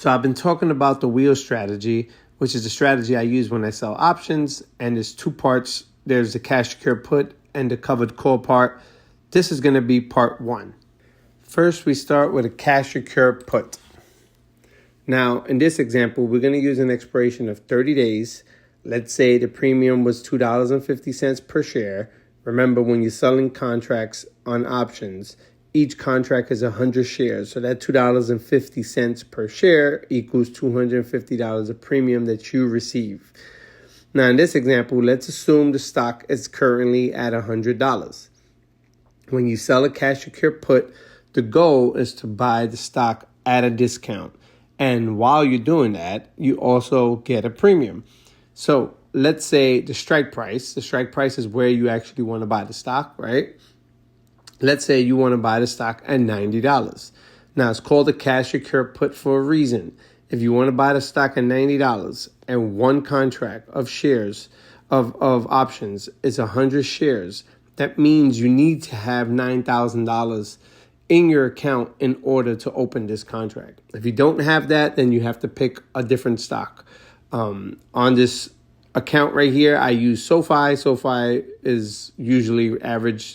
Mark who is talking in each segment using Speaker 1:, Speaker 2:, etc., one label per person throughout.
Speaker 1: So I've been talking about the wheel strategy, which is the strategy I use when I sell options. And there's two parts. There's the cash secure put and the covered call part. This is going to be part one. First, we start with a cash secure put. Now, in this example, we're going to use an expiration of 30 days. Let's say the premium was $2.50 per share. Remember, when you're selling contracts on options, each contract is 100 shares. So that $2.50 per share equals $250 of premium that you receive. Now, in this example, let's assume the stock is currently at $100. When you sell a cash secure put, the goal is to buy the stock at a discount. And while you're doing that, you also get a premium. So let's say the strike price is where you actually want to buy the stock, right? Let's say you want to buy the stock at $90. Now, it's called a cash secure put for a reason. If you want to buy the stock at $90 and one contract of shares of options is 100 shares, that means you need to have $9,000 in your account in order to open this contract. If you don't have that, then you have to pick a different stock. On this account right here, I use SoFi. SoFi is usually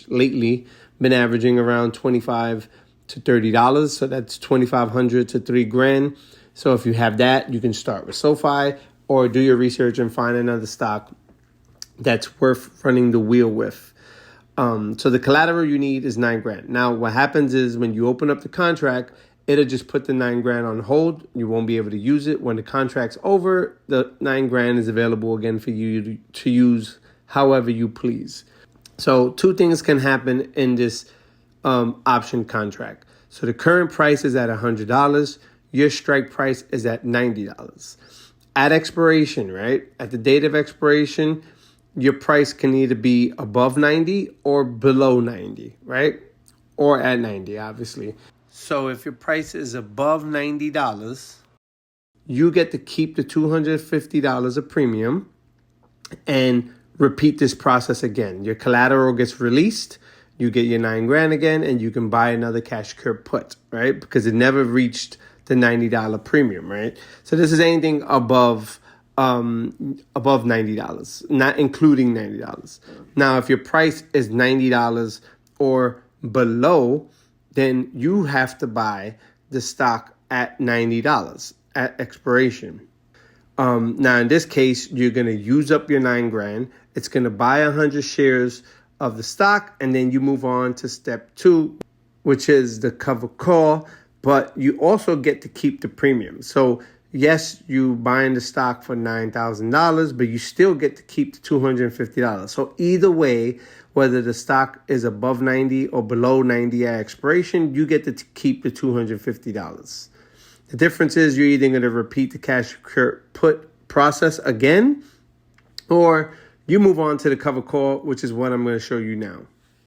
Speaker 1: lately been averaging around $25 to $30. So that's $2,500 to $3,000. So if you have that, you can start with SoFi or do your research and find another stock that's worth running the wheel with. So the collateral you need is $9,000. Now, what happens is when you open up the contract, it'll just put the $9,000 on hold. You won't be able to use it. When the contract's over, the $9,000 is available again for you to use however you please. So two things can happen in this option contract. So the current price is at $100. Your strike price is at $90. At expiration, right? At the date of expiration, your price can either be above 90 or below 90, right? Or at 90, obviously. So if your price is above $90, you get to keep the $250 of premium and repeat this process again. Your collateral gets released, you get your $9,000 again, and you can buy another cash secure put, right? Because it never reached the $90 premium, right? So this is anything above $90, not including $90. Now, if your price is $90 or below, then you have to buy the stock at $90 at expiration. Now, in this case, you're going to use up your $9,000. It's going to buy 100 shares of the stock, and then you move on to step 2, which is the cover call, but you also get to keep the premium. So yes, you buying the stock for $9,000, but you still get to keep the $250. So either way, whether the stock is above 90 or below 90 at expiration, you get to keep the $250. The difference is you're either going to repeat the cash put process again, or you move on to the cover call, which is what I'm going to show you now.